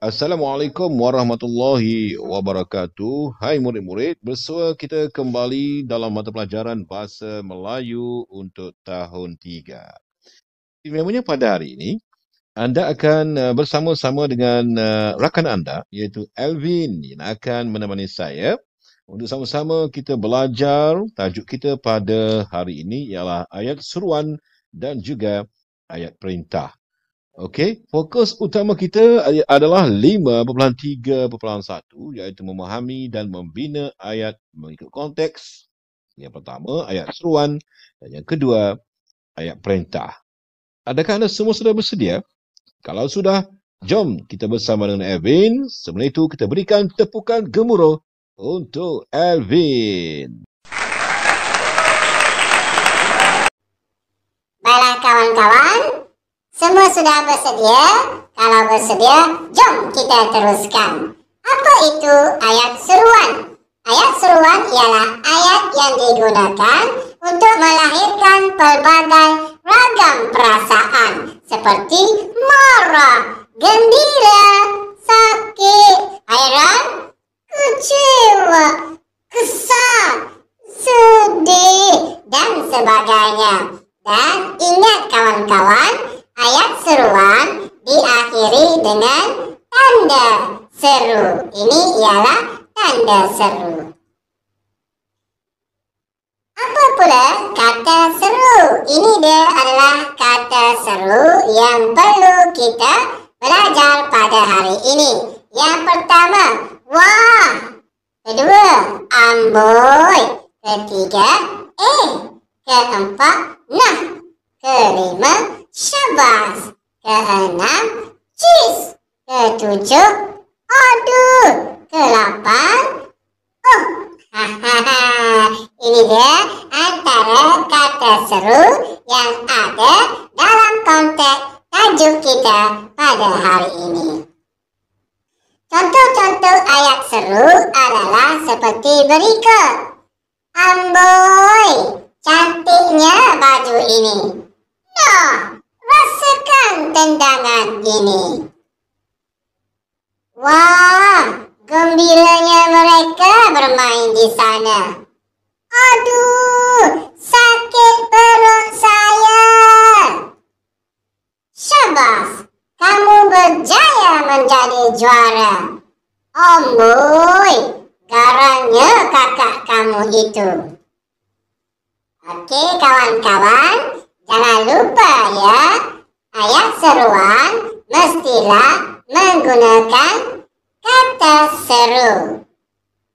Assalamualaikum warahmatullahi wabarakatuh. Hai murid-murid, bersua kita kembali dalam mata pelajaran Bahasa Melayu untuk tahun 3. Istimewanya pada hari ini, anda akan bersama-sama dengan rakan anda, iaitu Alvin, yang akan menemani saya untuk sama-sama kita belajar. Tajuk kita pada hari ini ialah ayat seruan dan juga ayat perintah. Okey, fokus utama kita adalah 5.3.1, iaitu memahami dan membina ayat mengikut konteks. Yang pertama, ayat seruan, dan yang kedua, ayat perintah. Adakah anda semua sudah bersedia? Kalau sudah, jom kita bersama dengan Alvin. Sebelum itu, kita berikan tepukan gemuruh untuk Alvin. Baiklah kawan-kawan, semua sudah bersedia? Kalau bersedia, jom kita teruskan. Apa itu ayat seruan? Ayat seruan ialah ayat yang digunakan untuk melahirkan pelbagai ragam perasaan seperti marah, gembira, sakit, hairan, kecewa, kesal, sedih, dan sebagainya. Dan ingat kawan-kawan, ayat seruan diakhiri dengan tanda seru. Ini ialah tanda seru. Apa pula kata seru? Ini dia adalah kata seru yang perlu kita belajar pada hari ini. Yang pertama, wah. Kedua, amboi. Ketiga, keempat, nah. Kelima, syabas. Keenam, cheese. Ketujuh, aduh. Ke-8, oh. Ini dia antara kata seru yang ada dalam konteks tajuk kita pada hari ini. Contoh-contoh ayat seru adalah seperti berikut. Amboi, cantiknya baju ini. Nah, rasakan tendangan ini. Wah, gembiranya mereka bermain di sana. Aduh, sakit perut saya. Syabas, kamu berjaya menjadi juara. Amboi, garangnya kakak kamu itu. Okey kawan-kawan, jangan lupa ya, ayat seruan mestilah menggunakan kata seru.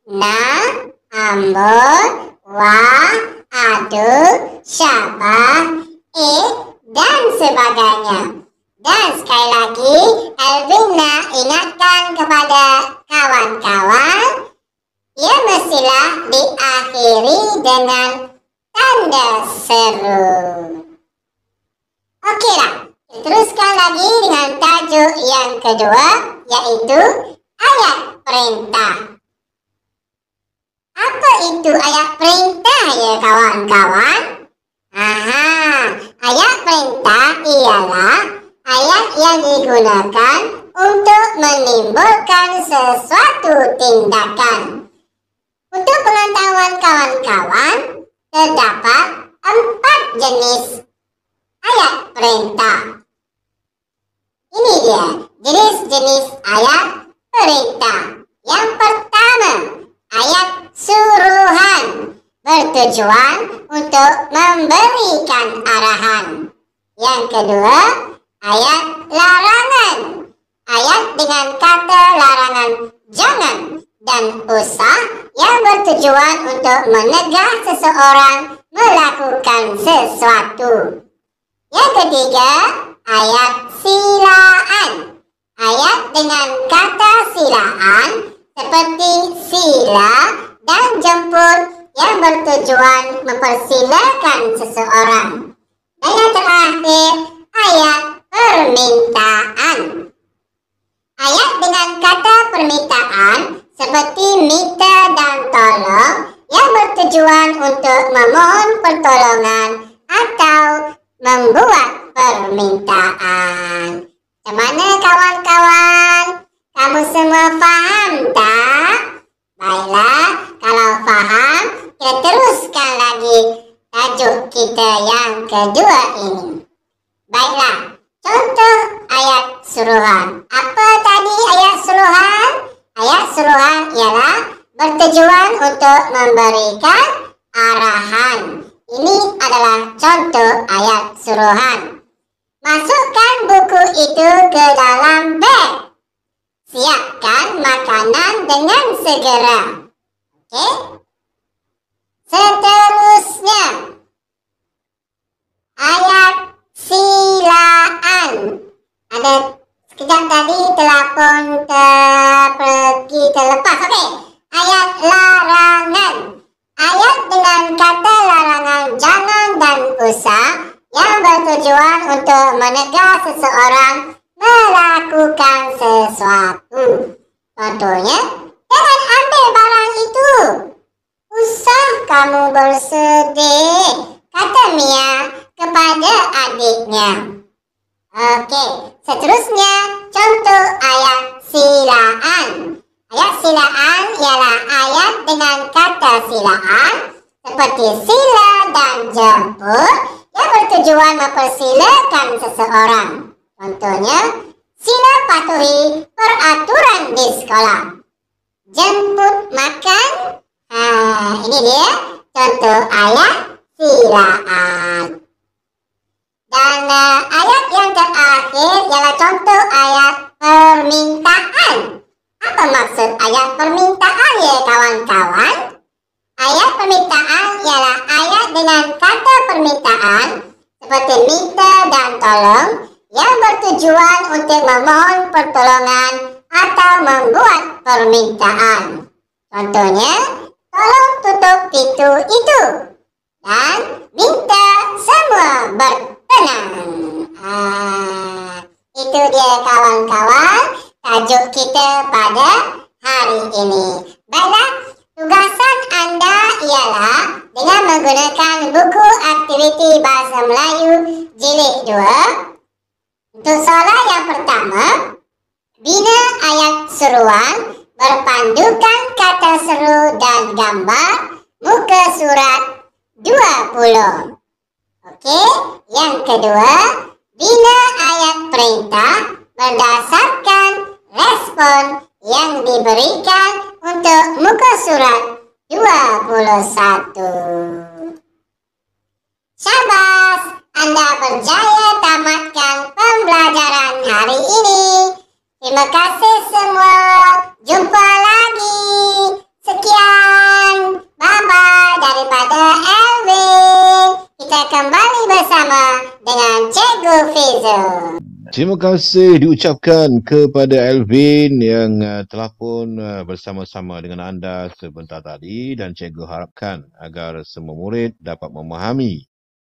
Nah, amboi, wah, aduh, syabas, dan sebagainya. Dan sekali lagi, Alvin nak ingatkan kepada kawan-kawan, ia mestilah diakhiri dengan tanda seru. Okeylah, teruskan lagi dengan tajuk yang kedua, yaitu ayat perintah. Apa itu ayat perintah ya kawan-kawan? Ayat perintah ialah ayat yang digunakan untuk menimbulkan sesuatu tindakan. Untuk pengetahuan kawan-kawan, terdapat 4 jenis ayat perintah. Ini dia jenis-jenis ayat perintah. Yang pertama, ayat suruhan, bertujuan untuk memberikan arahan. Yang kedua, ayat larangan, ayat dengan kata larangan jangan dan usah yang bertujuan untuk mencegah seseorang melakukan sesuatu. Yang ketiga, ayat silaan, ayat dengan kata silaan seperti sila dan jemput yang bertujuan mempersilakan seseorang. Dan yang terakhir, ayat permintaan. Ayat dengan kata permintaan seperti minta dan tolong yang bertujuan untuk memohon pertolongan atau membuat permintaan. Bagaimana kawan-kawan? Apa tadi ayat suruhan? Ayat suruhan ialah bertujuan untuk memberikan arahan. Ini adalah contoh ayat suruhan. Masukkan buku itu ke dalam beg. Siapkan makanan dengan segera. Oke? Seterusnya, ayat silaan. Ada sekejap tadi telefon pergi terlepas. Oke, ayat larangan. Ayat dengan kata larangan jangan dan usah yang bertujuan untuk menegur seseorang melakukan sesuatu. Contohnya, jangan ambil barang itu. Usah kamu bersedih, kata Mia kepada adiknya. Oke, seterusnya contoh ayat silaan. Ayat silaan ialah ayat dengan kata silaan seperti sila dan jemput yang bertujuan mempersilakan seseorang. Contohnya, sila patuhi peraturan di sekolah. Jemput makan. Ini dia contoh ayat silaan. Dan ayat yang terakhir ialah contoh ayat permintaan. Apa maksud ayat permintaan ya kawan-kawan? Ayat permintaan ialah ayat dengan kata permintaan seperti minta dan tolong yang bertujuan untuk memohon pertolongan atau membuat permintaan. Contohnya, tolong tutup pintu itu dan minta semua bertenang. Itu dia kawan-kawan tajuk kita pada hari ini. Baiklah, tugasan anda ialah dengan menggunakan buku aktiviti Bahasa Melayu Jilid 2. Untuk soalan yang pertama, bina ayat seruan berpandukan kata seru dan gambar muka surat 20. Okey, yang kedua, bina ayat perintah berdasarkan respon yang diberikan untuk muka surat 21. Syabas, anda berjaya tamatkan pembelajaran hari ini. Terima kasih semua. Jumpa lagi. Sekian. Bye-bye daripada Elvin. Kita kembali bersama dengan Cikgu Fizel. Terima kasih diucapkan kepada Elvin yang telah pun bersama-sama dengan anda sebentar tadi, dan cikgu harapkan agar semua murid dapat memahami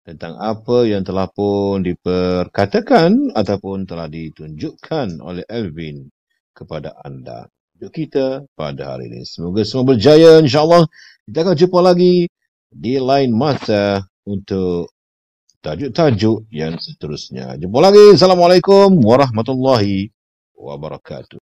tentang apa yang telah pun diperkatakan ataupun telah ditunjukkan oleh Elvin kepada anda. Untuk kita pada hari ini. Semoga semua berjaya, insyaAllah. Kita akan jumpa lagi di lain masa untuk tajuk-tajuk yang seterusnya. Jumpa lagi. Assalamualaikum warahmatullahi wabarakatuh.